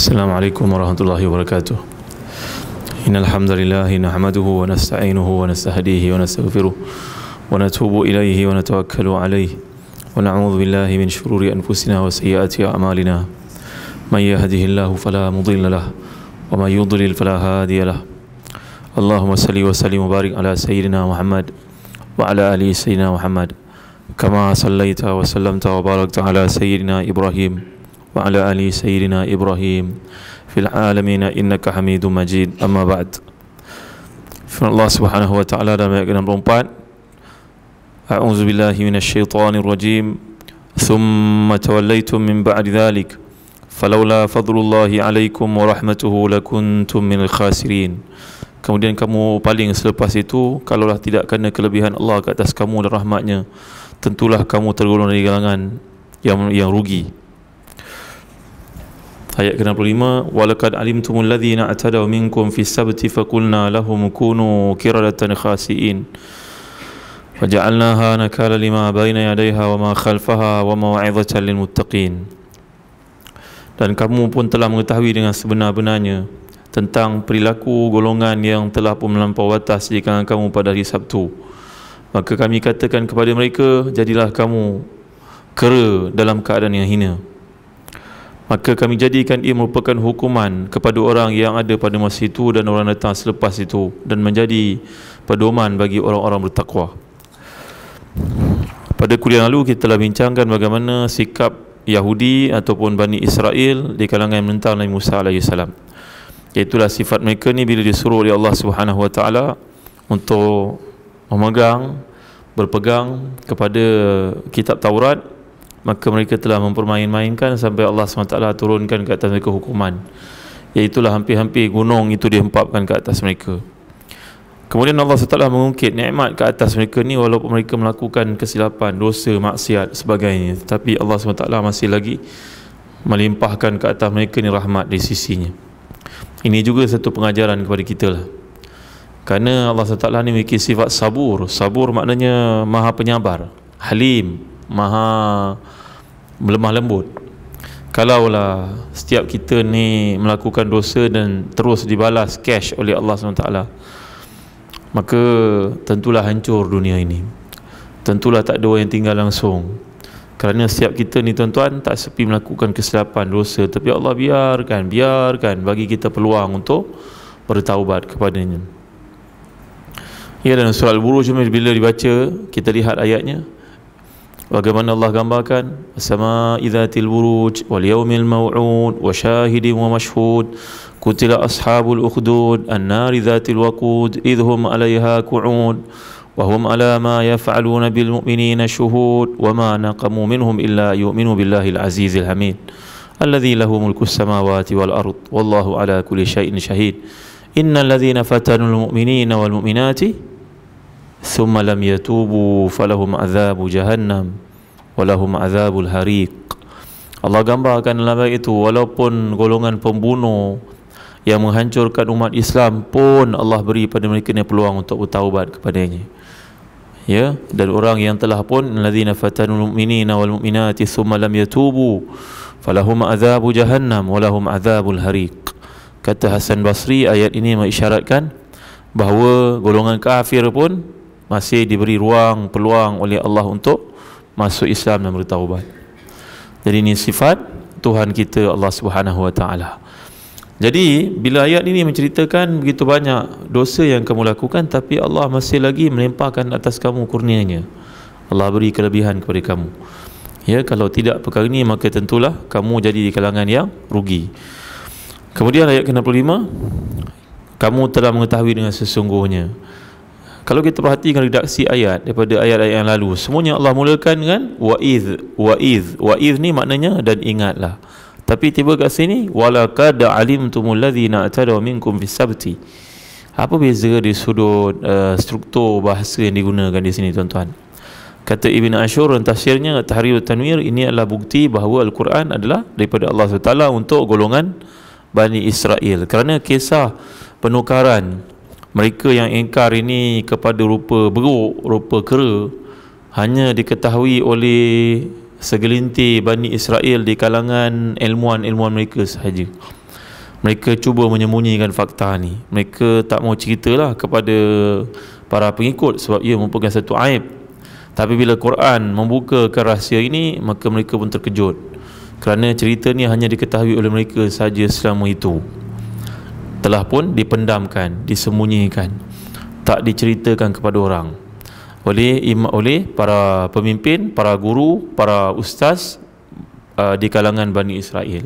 السلام عليكم ورحمة الله وبركاته. إن الحمد لله نحمده ونستعينه ونستهديه ونستغفره ونتوب إليه ونتوكل عليه ونعوذ بالله من شرور أنفسنا وسيئات أعمالنا. من يهده الله فلا مضل له ومن يضلل فلا هادي له. اللهم صل وسلم وبارك على سيدنا محمد وعلى آل سيدنا محمد كما صليت وسلمت وباركت على سيدنا إبراهيم وعلى آل سيدنا إبراهيم في العالمين إنك حميد مجيد. أما بعد. Firman Allah Subhanahu wa taala dalam ayat 64, A'udzu billahi minasyaitonir rajim. Thumma tawallaytum min ba'di dzalik falawla fadlullahi 'alaikum wa rahmatuhu lakuntum minal khasirin. Kemudian kamu paling selepas itu, kalaulah tidak kerana kelebihan Allah ke atas kamu dan rahmatnya, tentulah kamu tergolong dari kalangan yang rugi. Ayat ke-65, walaqad alimtumul ladzina atadaw minkum fis sabti faqulna lahum kunu qiradatan khasiin waja'alnaha nakala lima baina yadayha wa ma khalfaha wa mau'izatan lil muttaqin. Dan kamu pun telah mengetahui dengan sebenar-benarnya tentang perilaku golongan yang telah pun melampau batas di kalangan kamu pada hari Sabtu. Maka kami katakan kepada mereka, jadilah kamu kera dalam keadaan yang hina. Maka kami jadikan ia merupakan hukuman kepada orang yang ada pada masa itu dan orang datang selepas itu, dan menjadi pedoman bagi orang-orang bertakwa. Pada kuliah lalu kita telah bincangkan bagaimana sikap Yahudi ataupun Bani Israel di kalangan yang menentang Nabi Musa AS. Iaitulah sifat mereka ni, bila disuruh oleh Allah Subhanahu wa taala untuk berpegang kepada kitab Taurat, maka mereka telah mempermain-mainkan sampai Allah SWT turunkan ke atas mereka hukuman, iaitulah hampir-hampir gunung itu dihempapkan ke atas mereka. Kemudian Allah SWT mengungkit nikmat ke atas mereka ni, walaupun mereka melakukan kesilapan, dosa, maksiat sebagainya, tapi Allah SWT masih lagi melimpahkan ke atas mereka ni rahmat di sisinya. Ini juga satu pengajaran kepada kita lah. Kerana Allah SWT ni memiliki sifat sabur. Sabur maknanya maha penyabar, halim, maha lemah lembut. Kalaulah setiap kita ni melakukan dosa dan terus dibalas cash oleh Allah SWT, maka tentulah hancur dunia ini, tentulah tak ada orang yang tinggal langsung. Kerana setiap kita ni tuan-tuan tak sepi melakukan kesilapan, dosa, tapi Allah biarkan bagi kita peluang untuk bertaubat kepadanya. Ya, dalam surah Al-Buruj bila dibaca, kita lihat ayatnya, bagaimana Allah gambarkan as-samaa'i dzatil buruj wal yaumil maw'ud wa syahidin wa mashhud qutila ashabul ukhdud an-nari dzatil waqud idhum 'alaiha qu'ud wa hum 'ala ma yaf'aluna bil mu'minina shuhud wa ma naqamu minhum illa yu'minu billahil azizil hamid alladzi lahu mulkus samawati wal ard wallahu 'ala kulli syai'in syahid innal ladzina fatanul mu'minina wal mu'minati thumma lam yatubu falahum azabu jahannam walahum azabul hariq. Allah gambarkan dalam ayat itu, walaupun golongan pembunuh yang menghancurkan umat Islam pun Allah beri pada mereka ni peluang untuk bertaubat kepadanya. Ya, dan orang yang telah pun alladzina fatanul mu'minina wal mu'minati thumma lam yatubu falahum azabu jahannam walahum azabul hariq. Kata Hasan Basri, ayat ini mengisyaratkan bahawa golongan kafir pun masih diberi peluang oleh Allah untuk masuk Islam dan bertaubat. Jadi ini sifat Tuhan kita Allah Subhanahu wa taala. Jadi bila ayat ini menceritakan begitu banyak dosa yang kamu lakukan, tapi Allah masih lagi melimpahkan atas kamu kurnianya. Allah beri kelebihan kepada kamu. Ya, kalau tidak perkara ini, maka tentulah kamu jadi di kalangan yang rugi. Kemudian ayat ke-65, kamu telah mengetahui dengan sesungguhnya. Kalau kita perhatikan redaksi ayat daripada ayat-ayat yang lalu, semuanya Allah mulakan dengan wa'idh ni maknanya dan ingatlah. Tapi tiba kat sini walaqad alimtumul ladzina atadaw minkum fis sabti. Apa beza di sudut struktur bahasa yang digunakan di sini tuan-tuan? Kata Ibn Ashur dan tafsirnya Tahrir Tanwir, ini adalah bukti bahawa Al-Quran adalah daripada Allah SWT untuk golongan Bani Israel. Kerana kisah penukaran mereka yang ingkar ini kepada rupa beruk, rupa kera, hanya diketahui oleh segelintir Bani Israel di kalangan ilmuwan-ilmuwan mereka sahaja. Mereka cuba menyembunyikan fakta ni. Mereka tak mau ceritalah kepada para pengikut sebab ia merupakan satu aib. Tapi bila Quran membukakan rahsia ini, maka mereka pun terkejut, kerana cerita ni hanya diketahui oleh mereka saja selama itu. Telah pun dipendamkan, disembunyikan, tak diceritakan kepada orang oleh para pemimpin, para guru, para ustaz di kalangan Bani Israel.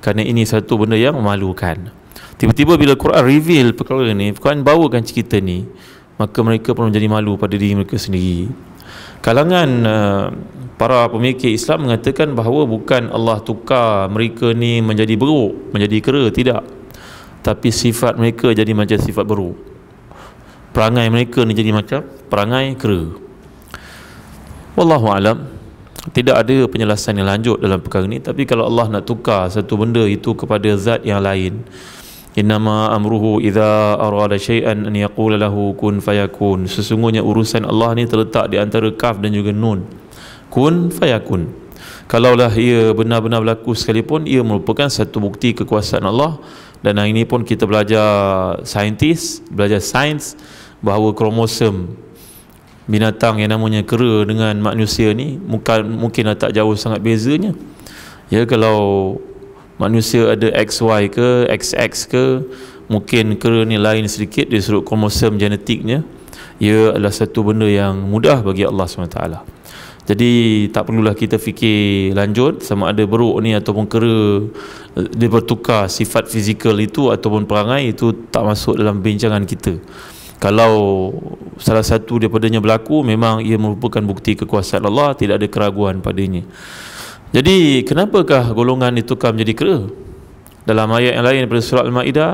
Kerana ini satu benda yang memalukan. Tiba-tiba bila Quran reveal perkara ni, Quran bawakan cerita ni, maka mereka pun menjadi malu pada diri mereka sendiri. Kalangan para pemikir Islam mengatakan bahawa bukan Allah tukar mereka ni menjadi beruk, menjadi kera, tidak. Tapi sifat mereka jadi macam sifat beruk. Perangai mereka ni jadi macam perangai kera. Wallahu alam. Tidak ada penjelasan yang lanjut dalam perkara ini. Tapi kalau Allah nak tukar satu benda itu kepada zat yang lain, innama amruhu idza arada syai'an an yaqula lahu kun fayakun. Sesungguhnya urusan Allah ni terletak di antara kaf dan juga nun. Kun fayakun. Kalaulah ia benar-benar berlaku sekalipun, ia merupakan satu bukti kekuasaan Allah. Dan hari ini pun kita belajar sains, bahawa kromosom binatang yang namanya kera dengan manusia ni mungkin tak jauh sangat bezanya. Ya, kalau manusia ada XY ke XX ke, mungkin kera ni lain sedikit dari sudut kromosom genetiknya. Ia adalah satu benda yang mudah bagi Allah SWT. Jadi tak perlulah kita fikir lanjut sama ada beruk ni ataupun kera dia bertukar sifat fizikal itu ataupun perangai, itu tak masuk dalam bincangan kita. Kalau salah satu daripadanya berlaku, memang ia merupakan bukti kekuasaan Allah, tidak ada keraguan padanya. Jadi kenapakah golongan ditukar menjadi kera? Dalam ayat yang lain daripada surah Al-Maidah,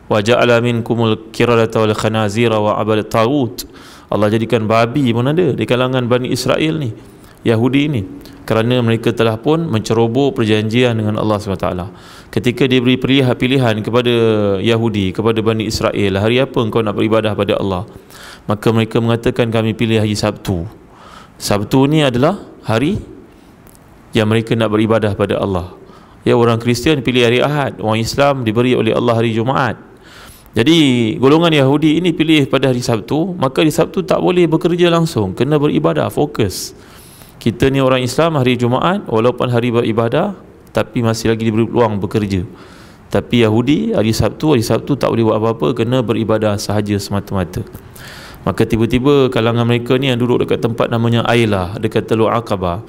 wa ja'ala minkumul qiradata wal khanazira wa abadat taghut. Allah jadikan babi pun ada di kalangan Bani Israel ni, Yahudi ni, kerana mereka telah pun menceroboh perjanjian dengan Allah SWT. Ketika diberi pilihan kepada Yahudi, kepada Bani Israel, hari apa engkau nak beribadah pada Allah, maka mereka mengatakan kami pilih hari Sabtu. Sabtu ni adalah hari yang mereka nak beribadah pada Allah. Ya, orang Kristian pilih hari Ahad, orang Islam diberi oleh Allah hari Jumaat. Jadi golongan Yahudi ini pilih pada hari Sabtu, maka hari Sabtu tak boleh bekerja langsung, kena beribadah, fokus. Kita ni orang Islam hari Jumaat, walaupun hari beribadah, tapi masih lagi diberi peluang bekerja. Tapi Yahudi hari Sabtu tak boleh buat apa-apa, kena beribadah sahaja semata-mata. Maka tiba-tiba kalangan mereka ni yang duduk dekat tempat namanya Ailah, dekat Teluk Aqabah,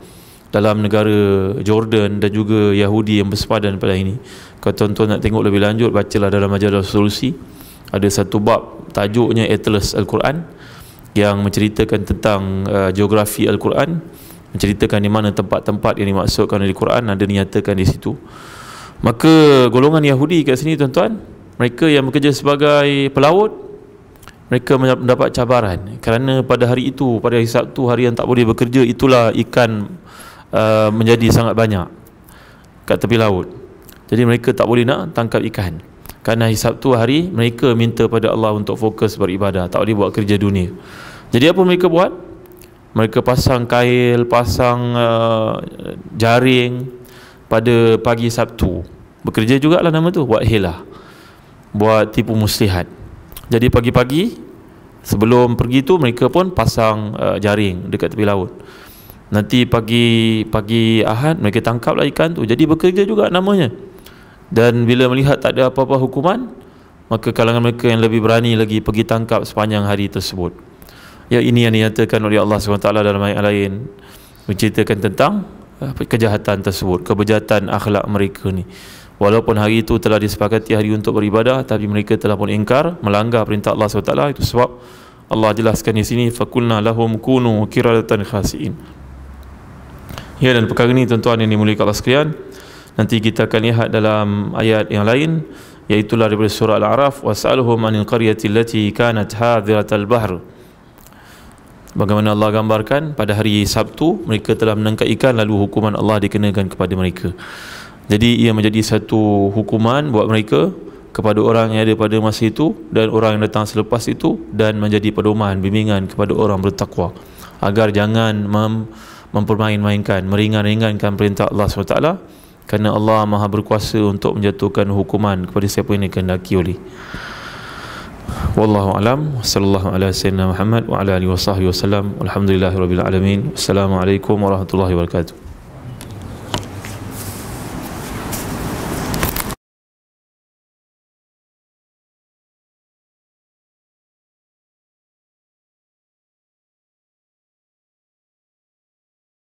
dalam negara Jordan, dan juga Yahudi yang bersepadan pada ini. Kalau tuan-tuan nak tengok lebih lanjut, bacalah dalam majalah Solusi. Ada satu bab tajuknya Atlas Al-Quran, yang menceritakan tentang geografi Al-Quran, menceritakan di mana tempat-tempat yang dimaksudkan oleh Quran ada dinyatakan di situ. Maka golongan Yahudi kat sini tuan-tuan, mereka yang bekerja sebagai pelaut, mereka mendapat cabaran kerana pada hari itu, pada hari Sabtu, hari yang tak boleh bekerja, itulah ikan menjadi sangat banyak kat tepi laut. Jadi mereka tak boleh nak tangkap ikan, kerana hari Sabtu hari mereka minta pada Allah untuk fokus beribadah, tak boleh buat kerja dunia. Jadi apa mereka buat? Mereka pasang kail, pasang jaring pada pagi Sabtu. Bekerja jugalah nama tu, buat hilah, buat tipu muslihat. Jadi pagi-pagi sebelum pergi tu, mereka pun pasang jaring dekat tepi laut. Nanti pagi Ahad mereka tangkaplah ikan tu. Jadi bekerja juga namanya. Dan bila melihat tak ada apa-apa hukuman, maka kalangan mereka yang lebih berani lagi pergi tangkap sepanjang hari tersebut. Ya, ini yang dinyatakan oleh Allah SWT dalam ayat lain, menceritakan tentang kejahatan tersebut, kebejatan akhlak mereka ni. Walaupun hari itu telah disepakati hari untuk beribadah, tapi mereka telah pun ingkar, melanggar perintah Allah SWT. Itu sebab Allah jelaskan di sini, fakulna lahum kunu qiradatan khasi'in. Ya, dan perkara ini tuan-tuan yang dimuliakan Allah sekalian, nanti kita akan lihat dalam ayat yang lain, iaitulah daripada surah Al-A'raf, was'alhum anil qaryati allati kanat hadiratal bahr. Bagaimana Allah gambarkan pada hari Sabtu mereka telah menangkap ikan, lalu hukuman Allah dikenakan kepada mereka. Jadi ia menjadi satu hukuman buat mereka, kepada orang yang ada pada masa itu dan orang yang datang selepas itu, dan menjadi pedoman, bimbingan kepada orang bertakwa agar jangan mempermain-mainkan, meringan-ringankan perintah Allah SWT kerana Allah Maha berkuasa untuk menjatuhkan hukuman kepada siapa yang dikehendaki oleh. Wallahu alam. Sallallahu ala sayyidina Muhammad wa ala alihi wasahbihi wasallam. Alhamdulillahirabbil alamin. Assalamualaikum warahmatullahi wabarakatuh.